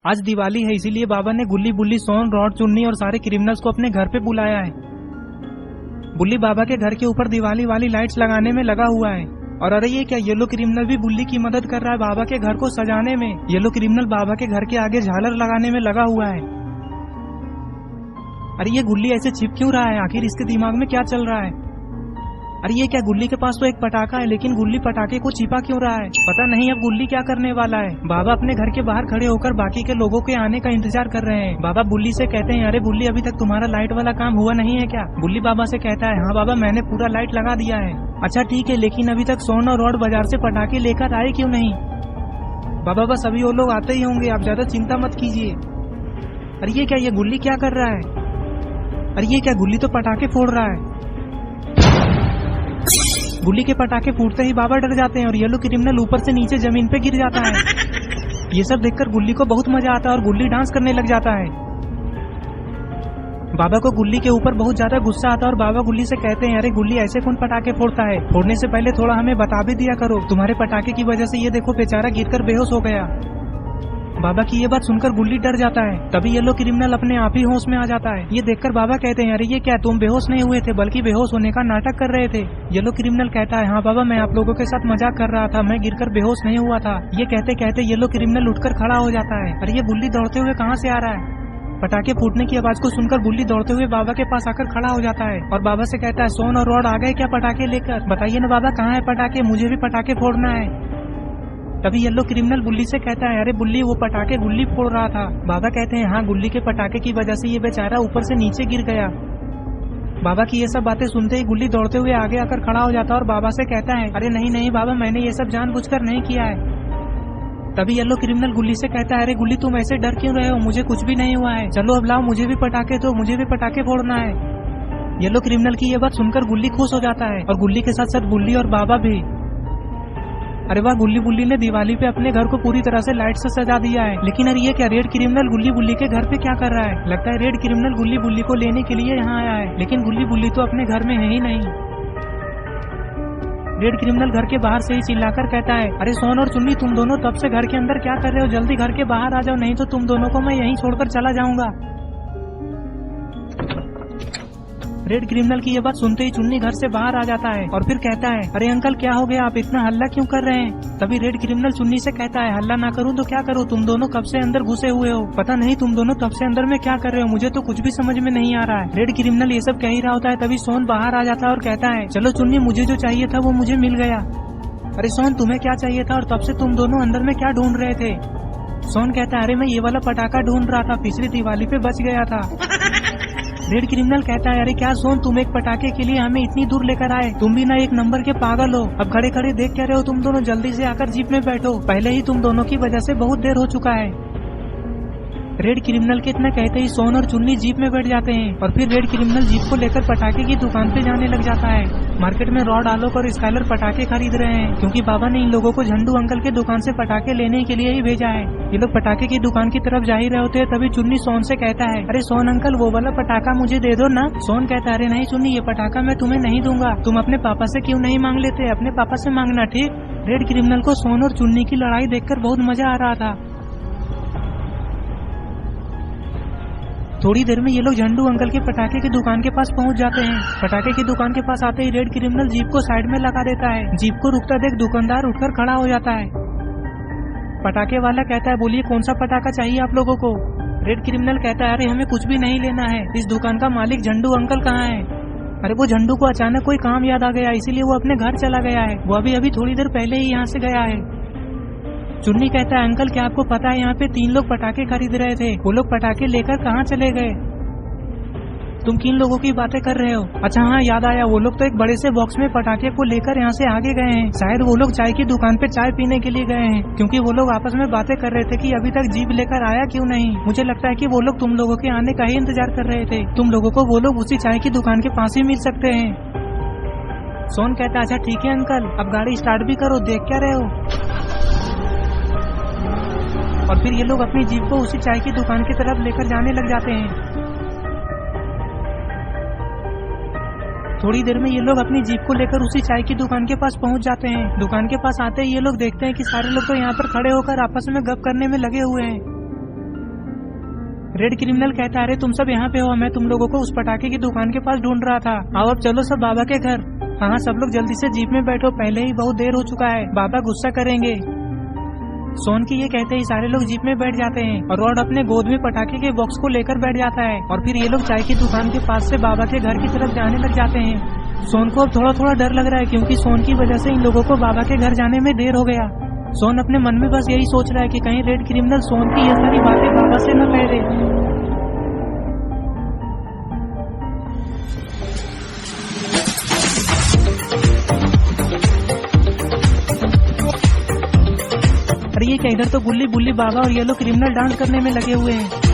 आज दिवाली है, इसीलिए बाबा ने गुल्ली, बुल्ली, सोन, रॉड, चुन्नी और सारे क्रिमिनल्स को अपने घर पे बुलाया है। बुल्ली बाबा के घर के ऊपर दिवाली वाली लाइट्स लगाने में लगा हुआ है। और अरे ये क्या, येलो क्रिमिनल भी बुल्ली की मदद कर रहा है बाबा के घर को सजाने में। येलो क्रिमिनल बाबा के घर के आगे झालर लगाने में लगा हुआ है। अरे ये गुल्ली ऐसे छिप क्यों रहा है, आखिर इसके दिमाग में क्या चल रहा है? अरे ये क्या, गुल्ली के पास तो एक पटाखा है, लेकिन गुल्ली पटाखे को छिपा क्यों रहा है? पता नहीं अब गुल्ली क्या करने वाला है। बाबा अपने घर के बाहर खड़े होकर बाकी के लोगों के आने का इंतजार कर रहे हैं। बाबा बुल्ली से कहते हैं, अरे बुल्ली, अभी तक तुम्हारा लाइट वाला काम हुआ नहीं है क्या? बुल्ली बाबा से कहता है, हाँ बाबा, मैंने पूरा लाइट लगा दिया है। अच्छा ठीक है, लेकिन अभी तक सोन और रॉड बाजार से पटाखे लेकर आए क्यों नहीं? बाबा बस अभी वो लोग आते ही होंगे, आप ज्यादा चिंता मत कीजिए। अरे ये क्या, ये गुल्ली क्या कर रहा है? अरे ये क्या, गुल्ली तो पटाखे फोड़ रहा है। गुल्ली के पटाखे फूटते ही बाबा डर जाते हैं और येलो क्रिमिनल ऊपर से नीचे जमीन पे गिर जाता है। ये सब देखकर गुल्ली को बहुत मजा आता है और गुल्ली डांस करने लग जाता है। बाबा को गुल्ली के ऊपर बहुत ज्यादा गुस्सा आता है और बाबा गुल्ली से कहते हैं, अरे गुल्ली, ऐसे कौन पटाखे फोड़ता है? फोड़ने से पहले थोड़ा हमें बता भी दिया करो। तुम्हारे पटाखे की वजह से ये देखो बेचारा गिरकर बेहोश हो गया। बाबा की ये बात सुनकर गुल्ली डर जाता है। तभी येलो क्रिमिनल अपने आप ही होश में आ जाता है। ये देखकर बाबा कहते हैं, अरे ये क्या, तुम बेहोश नहीं हुए थे बल्कि बेहोश होने का नाटक कर रहे थे। येलो क्रिमिनल कहता है, हाँ बाबा, मैं आप लोगों के साथ मजाक कर रहा था, मैं गिरकर बेहोश नहीं हुआ था। ये कहते कहते येलो क्रिमिनल उठकर खड़ा हो जाता है। अरे ये बुल्ली दौड़ते हुए कहाँ से आ रहा है? पटाखे फूटने की आवाज को सुनकर बुल्ली दौड़ते हुए बाबा के पास आकर खड़ा हो जाता है और बाबा से कहता है, सोन और रॉड आ गए क्या पटाखे लेकर? बताइए ना बाबा, कहाँ है पटाखे? मुझे भी पटाखे फोड़ना है। तभी येलो क्रिमिनल बुल्ली से कहता है, अरे बुल्ली, वो पटाखे गुल्ली फोड़ रहा था। बाबा कहते हैं, हाँ, गुल्ली के पटाखे की वजह से ये बेचारा ऊपर से नीचे गिर गया। बाबा की ये सब बातें सुनते ही गुल्ली दौड़ते हुए आगे आकर खड़ा हो जाता है और बाबा से कहता है, अरे नहीं नहीं बाबा, मैंने ये सब जानबूझकर नहीं किया है। तभी येलो क्रिमिनल गुल्ली से कहता है, अरे गुल्ली, तुम ऐसे डर क्यों रहे हो? मुझे कुछ भी नहीं हुआ है। चलो अब लाओ, मुझे भी पटाखे दो, मुझे भी पटाखे फोड़ना है। येलो क्रिमिनल की ये बात सुनकर गुल्ली खुश हो जाता है और गुल्ली के साथ साथ बुल्ली और बाबा भी। अरे वाह, गुल्ली बुल्ली ने दिवाली पे अपने घर को पूरी तरह से लाइट से सजा दिया है। लेकिन अरे ये क्या, रेड क्रिमिनल गुल्ली बुल्ली के घर पे क्या कर रहा है? लगता है रेड क्रिमिनल गुल्ली बुल्ली को लेने के लिए यहाँ आया है, लेकिन गुल्ली बुल्ली तो अपने घर में है ही नहीं। रेड क्रिमिनल घर के बाहर से ही चिल्लाकर कहता है, अरे सोन और चुन्नी, तुम दोनों तब से घर के अंदर क्या कर रहे हो? जल्दी घर के बाहर आ जाओ, नहीं तो तुम दोनों को मैं यहीं छोड़कर चला जाऊंगा। रेड क्रिमिनल की ये बात सुनते ही चुन्नी घर से बाहर आ जाता है और फिर कहता है, अरे अंकल, क्या हो गया? आप इतना हल्ला क्यों कर रहे हैं? तभी रेड क्रिमिनल चुन्नी से कहता है, हल्ला ना करूं तो क्या करूं? तुम दोनों कब से अंदर घुसे हुए हो? पता नहीं तुम दोनों तब से अंदर में क्या कर रहे हो, मुझे तो कुछ भी समझ में नहीं आ रहा है। रेड क्रिमिनल ये सब कह ही रहा होता है, तभी सोन बाहर आ जाता है और कहता है, चलो चुन्नी, मुझे जो चाहिए था वो मुझे मिल गया। अरे सोन, तुम्हें क्या चाहिए था और तब से तुम दोनों अंदर में क्या ढूंढ रहे थे? सोन कहता है, अरे मैं ये वाला पटाखा ढूंढ रहा था, पिछली दिवाली पे बच गया था। रेड क्रिमिनल कहता है, अरे क्या सोन, तुम एक पटाखे के लिए हमें इतनी दूर लेकर आए? तुम भी ना एक नंबर के पागल हो। अब खड़े खड़े देख क्या रहे हो तुम दोनों? जल्दी से आकर जीप में बैठो, पहले ही तुम दोनों की वजह से बहुत देर हो चुका है। रेड क्रिमिनल के इतना कहते ही सोन और चुन्नी जीप में बैठ जाते हैं और फिर रेड क्रिमिनल जीप को लेकर पटाखे की दुकान पे जाने लग जाता है। मार्केट में रॉड, आलोक और स्काइलर पटाखे खरीद रहे हैं, क्योंकि बाबा ने इन लोगों को झंडू अंकल के दुकान से पटाखे लेने के लिए ही भेजा है। ये लोग पटाखे की दुकान की तरफ जा ही रहे होते हैं, तभी चुन्नी सोन से कहता है, अरे सोन अंकल, वो वाला पटाखा मुझे दे दो ना। सोन कहता है, अरे नहीं चुन्नी, ये पटाखा मैं तुम्हें नहीं दूंगा। तुम अपने पापा से क्यों नहीं मांग लेते? अपने पापा से मांगना, ठीक? रेड क्रिमिनल को सोन और चुन्नी की लड़ाई देखकर बहुत मजा आ रहा था। थोड़ी देर में ये लोग झंडू अंकल के पटाखे की दुकान के पास पहुंच जाते हैं। पटाखे की दुकान के पास आते ही रेड क्रिमिनल जीप को साइड में लगा देता है। जीप को रुकता देख दुकानदार उठकर खड़ा हो जाता है। पटाखे वाला कहता है, बोलिए कौन सा पटाखा चाहिए आप लोगों को? रेड क्रिमिनल कहता है, अरे हमें कुछ भी नहीं लेना है, इस दुकान का मालिक झंडू अंकल कहाँ है? अरे वो झंडू को अचानक कोई काम याद आ गया, इसीलिए वो अपने घर चला गया है। वो अभी थोड़ी देर पहले ही यहाँ से गया है। चुन्नी कहता है, अंकल, क्या आपको पता है यहाँ पे 3 लोग पटाखे खरीद रहे थे? वो लोग पटाखे लेकर कहाँ चले गए? तुम किन लोगों की बातें कर रहे हो? अच्छा हाँ, याद आया, वो लोग तो एक बड़े से बॉक्स में पटाखे को लेकर यहाँ से आगे गए हैं। शायद वो लोग चाय की दुकान पे चाय पीने के लिए गए हैं, क्योंकि वो लोग आपस में बातें कर रहे थे कि अभी तक जीप लेकर आया क्यों नहीं। मुझे लगता है कि वो लोग तुम लोगों के आने का ही इंतजार कर रहे थे। तुम लोगों को वो लोग उसी चाय की दुकान के पास ही मिल सकते हैं। सोन कहता है, अच्छा ठीक है अंकल, अब गाड़ी स्टार्ट भी करो, देख क्या रहे हो? और फिर ये लोग अपनी जीप को उसी चाय की दुकान की तरफ लेकर जाने लग जाते हैं। थोड़ी देर में ये लोग अपनी जीप को लेकर उसी चाय की दुकान के पास पहुंच जाते हैं। दुकान के पास आते ही ये लोग देखते हैं कि सारे लोग तो यहाँ पर खड़े होकर आपस में गप करने में लगे हुए हैं। रेड क्रिमिनल कहता है अरे तुम सब यहाँ पे हो, मैं तुम लोगों को उस पटाखे की दुकान के पास ढूंढ रहा था। आओ अब चलो सब बाबा के घर। हाँ सब लोग जल्दी से जीप में बैठो, पहले ही बहुत देर हो चुका है, बाबा गुस्सा करेंगे। सोन की ये कहते ही सारे लोग जीप में बैठ जाते हैं और रॉड अपने गोद में पटाखे के बॉक्स को लेकर बैठ जाता है और फिर ये लोग चाय की दुकान के पास से बाबा के घर की तरफ जाने लग जाते हैं। सोन को अब थोड़ा थोड़ा डर लग रहा है क्योंकि सोन की वजह से इन लोगों को बाबा के घर जाने में देर हो गया। सोन अपने मन में बस यही सोच रहा है कि कहीं रेड क्रिमिनल सोन की ये सारी बातें बाबा से न कह दे। अरे ये क्या, इधर तो गुल्ली बुल्ली बाबा और ये लोग क्रिमिनल डांस करने में लगे हुए हैं।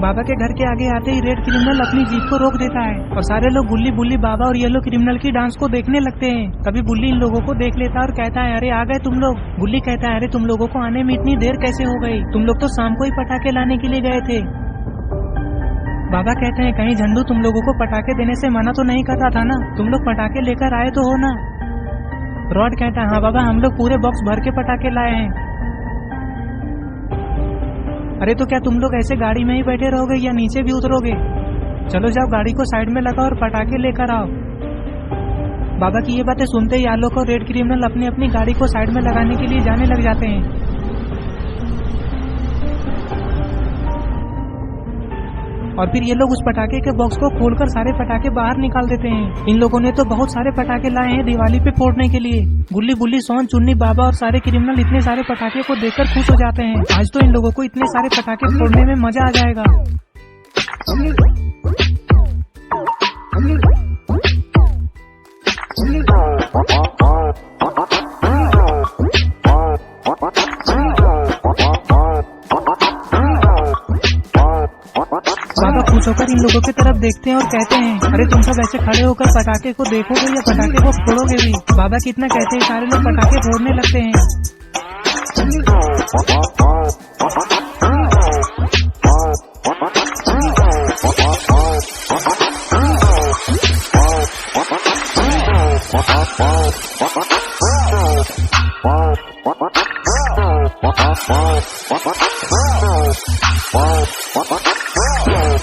बाबा के घर के आगे आते ही रेड क्रिमिनल अपनी जीप को रोक देता है और सारे लोग गुल्ली बुल्ली बाबा और येलो क्रिमिनल की डांस को देखने लगते हैं। तभी बुल्ली इन लोगों को देख लेता है और कहता है अरे आ गए तुम लोग। गुल्ली कहता है अरे तुम लोगों को आने में इतनी देर कैसे हो गई, तुम लोग तो शाम को ही पटाखे लाने के लिए गए थे। बाबा कहते हैं कहीं झंडू तुम लोगों को पटाखे देने से मना तो नहीं कर रहा था ना, तुम लोग पटाखे लेकर आए तो हो ना। रॉड कहता है हाँ बाबा हम लोग पूरे बॉक्स भर के पटाखे लाए हैं। अरे तो क्या तुम लोग ऐसे गाड़ी में ही बैठे रहोगे या नीचे भी उतरोगे? चलो जाओ गाड़ी को साइड में लगाओ और पटाखे लेकर आओ। बाबा की ये बातें सुनते ही आलोक और रेड क्रिमिनल अपनी अपनी गाड़ी को साइड में लगाने के लिए जाने लग जाते हैं। और फिर ये लोग उस पटाखे के बॉक्स को खोलकर सारे पटाखे बाहर निकाल देते हैं। इन लोगों ने तो बहुत सारे पटाखे लाए हैं दिवाली पे फोड़ने के लिए। गुल्ली बुल्ली सोन चुन्नी बाबा और सारे क्रिमिनल इतने सारे पटाखे को देखकर खुश हो जाते हैं। आज तो इन लोगों को इतने सारे पटाखे फोड़ने में मजा आ जाएगा। बाबा खुश होकर इन लोगों की तरफ देखते हैं और कहते हैं अरे तुम सब ऐसे खड़े होकर पटाखे को देखोगे या पटाखे को फोड़ोगे भी? बाबा कितना कहते हैं सारे लोग पटाखे फोड़ने लगते हैं।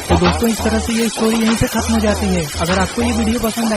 तो दोस्तों इस तरह से ये स्टोरी यहीं पे खत्म हो जाती है। अगर आपको ये वीडियो पसंद